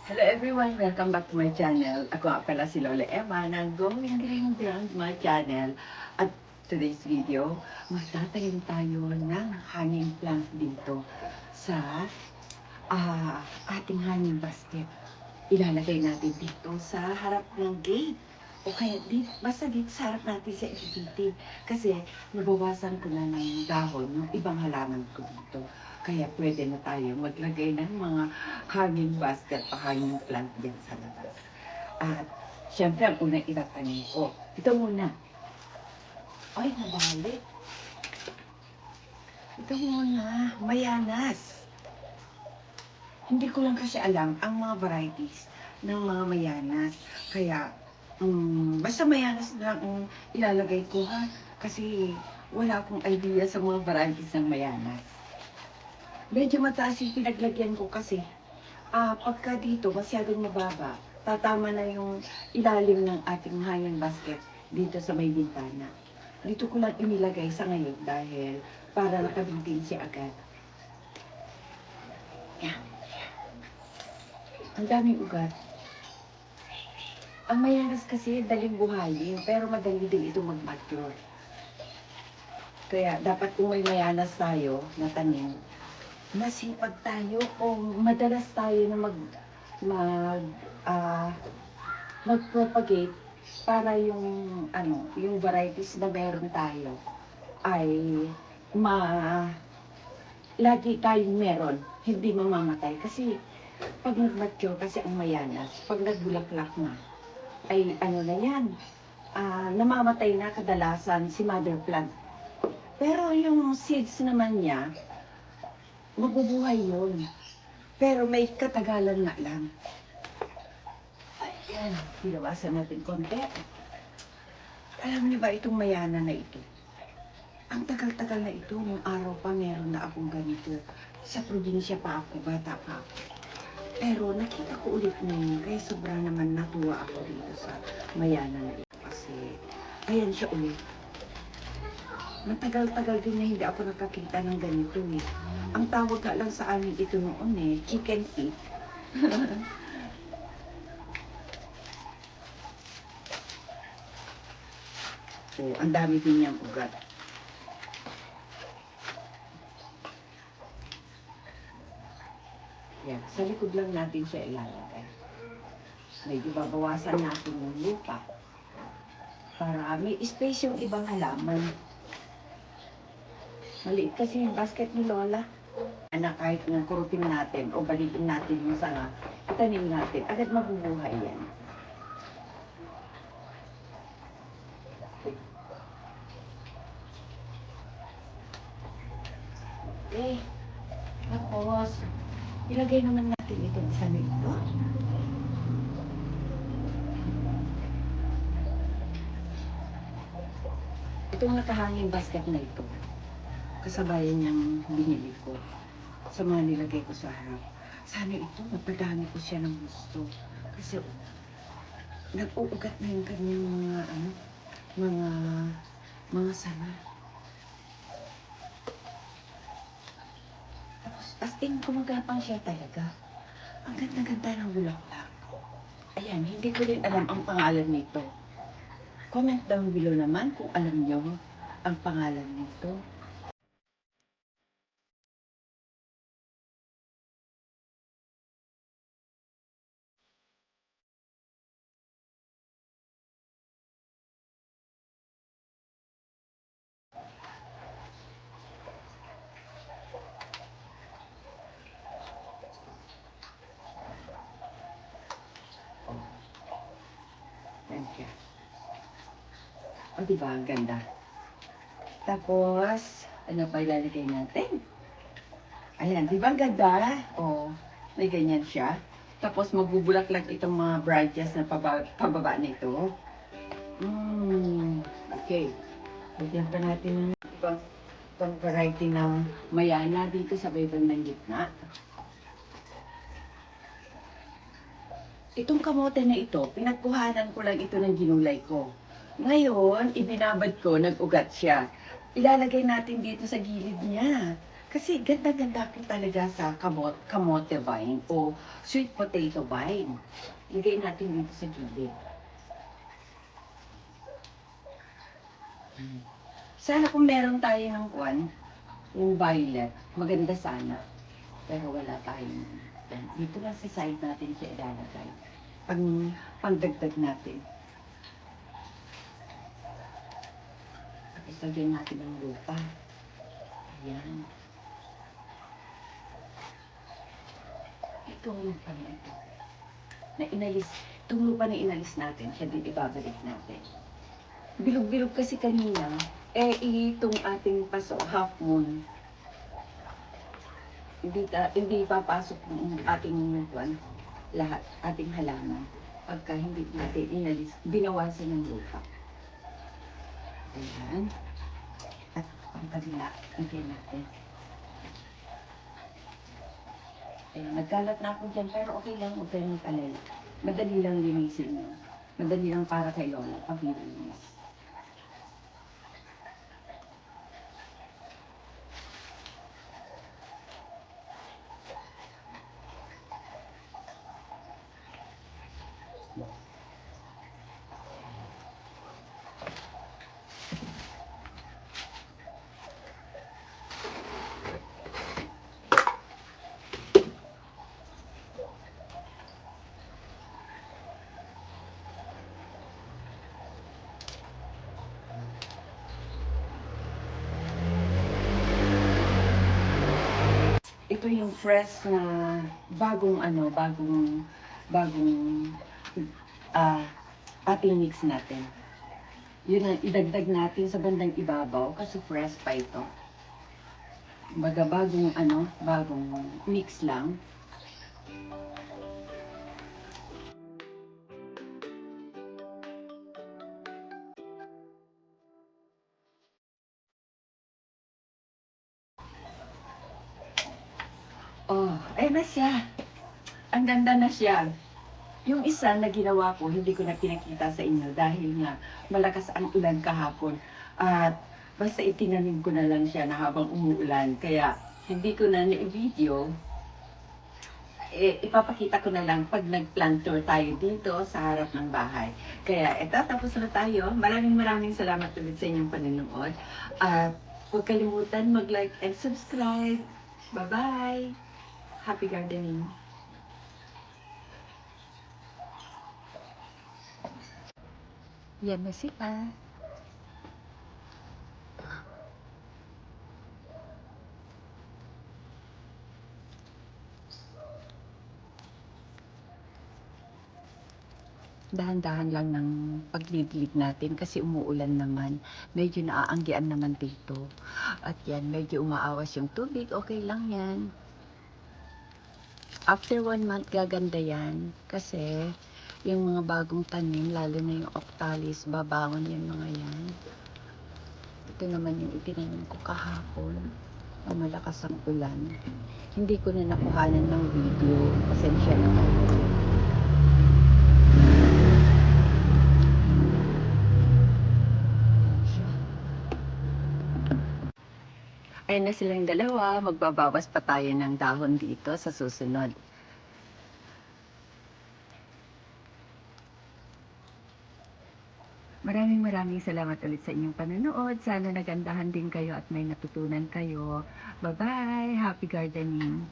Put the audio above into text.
Hello everyone! Welcome back to my channel. Ako nga pala si Lola Emma ng Going Green Grandma Channel. At today's video, magtatanim tayo ng hanging plant dito sa ating hanging basket. Ilalagay natin dito sa harap ng gate. O kaya basta dito sa harap natin sa FPT. Kasi nabawasan ko na ng dahon yung ibang halaman ko dito. Kaya pwede na tayo maglagay ng mga hanging basket o hanging plant dyan sa labas. At syempre ang unang itatanim ko. Ito muna. Ay, nabalik. Ito muna. Mayanas. Hindi ko lang kasi alam ang mga varieties ng mga mayanas. Kaya, basta mayanas na lang ang ilalagay ko ha. Kasi wala akong idea sa mga varieties ng mayanas. Medyo mataas yung pinaglagyan ko kasi pagka dito masyadong mababa, tatama na yung ilalim ng ating hanging basket dito sa may bintana. Dito ko lang inilagay sa ngayon dahil para nakabintin siya agad. Yan. Ang daming ugat. Ang mayanas kasi daling buhayin, pero madali din ito mag-mature. Kaya dapat kung may mayanas tayo na tanim, masipag tayo o madalas tayo na mag-propagate para yung yung varieties na meron tayo ay lagi tayong meron, hindi mamamatay. Kasi pag nag-mature kasi ang mayanas, pag nagbulaklak na, ay na yan, namamatay na kadalasan si mother plant. Pero yung seeds naman niya, mabubuhay yun. Pero may katagalan nga lang. Ayan, pinawasan natin konti. Alam niyo ba itong mayana na ito? Ang tagal-tagal na ito, nung araw pa meron na akong ganito. Sa probinsya pa ako, bata pa ako. Pero nakita ko ulit ngayon, kaya sobrang naman natuwa ako dito sa mayana na ito. Kasi, ayan siya ulit. Matagal-tagal din na hindi ako nakakita ng ganito eh. Ang tawag nga lang sa amin ito noon eh, chicken feet. So, ang dami din niyang ugat. Yan, sa likod lang natin siya ilalagay. Medyo babawasan natin yung lupa para may space yung ibang halaman. Maliit kasi yung basket ni Lola. Na kahit ng kurutin natin o balikin natin yung sanga, itanim natin, agad mabubuhay yan. Okay. Tapos, ilagay naman natin itong isa na ito. Itong nakahanging basket na ito, kasabayan niyang binili ko sa mga nilagay ko sa harap. Sana ito, mapadami ko siya ng gusto. Kasi, nag-uugat na yung kanyang mga sanga. Tapos, as in, gumagapang siya talaga. Ang ganda-ganda ng bulaklak. Ayan, hindi ko rin alam ang pangalan nito. Comment down below naman kung alam niyo ang pangalan nito. Thank you. O, diba? Ang ganda. Tapos, ano pa ilalagay natin? Ayan, diba ang ganda? O, may ganyan siya. Tapos, magbubulaklak itong mga branches na pababa nito. Okay. Bigyan pa natin ng ibang variety ng mayana dito sa bandang ng gitna. Itong kamote na ito, pinagkuhanan ko lang ito ng ginulay ko. Ngayon, ibinabad ko, nag-ugat siya. Ilalagay natin dito sa gilid niya. Kasi ganda-ganda po talaga sa kamote vine o sweet potato vine. Lagay natin dito sa gilid. Sana kung meron tayo ng kwan, yung violet, maganda sana. Pero wala tayong yan. Dito lang sa side natin siya ilalagay. Pangdagdag natin. Tapos lagyan natin ng lupa. Ayan. Itong lupa na ito. Itong lupa na inalis natin, siya din ibabalik natin. Bilog-bilog kasi kanina, itong ating half moon, hindi papasok yung ating lahat, ating halaman. Pagka hindi natin inalis, binawasan ng lupa. Ayan. At ang kabila, lagyan natin. Ayan, nagkalat na ako dyan, pero okay lang, huwag kayong mag-alala. Madali lang linisin yun. Madali lang para kay Lola, pag nilinis. Ito yung fresh na bagong ating mix natin. Yun ang idagdag natin sa bandang ibabaw kasi fresh pa ito. Baga bagong mix lang. Oh, ayun na siya. Ang ganda na siya. Yung isa na ginawa ko, hindi ko na pinakita sa inyo dahil nga malakas ang ulan kahapon. At basta itinanim ko na lang siya na habang umuulan. Kaya hindi ko na na-video. Ipapakita ko na lang pag nag-plant tour tayo dito sa harap ng bahay. Kaya eto, tapos na tayo. Maraming salamat ulit sa inyong panonood. At huwag kalimutan mag-like and subscribe. Bye-bye! Happy gardening! Yan na sila. Dahan-dahan lang ng paglidlid natin kasi umuulan naman. Medyo naaanggian naman dito. At yan, medyo umaawas yung tubig. Okay lang yan. After 1 month, gaganda yan. Kasi yung mga bagong tanim, lalo na yung octalis, babangon yan mga yan. Ito naman yung itinanim ko kahapon. Ang malakas ang ulan. Hindi ko na nakuhanan ng video. Pasensya na kayo. Ayun na silang dalawa, magbabawas pa tayo ng dahon dito sa susunod. Maraming salamat ulit sa inyong panonood. Sana nagandahan din kayo at may natutunan kayo. Bye-bye! Happy gardening!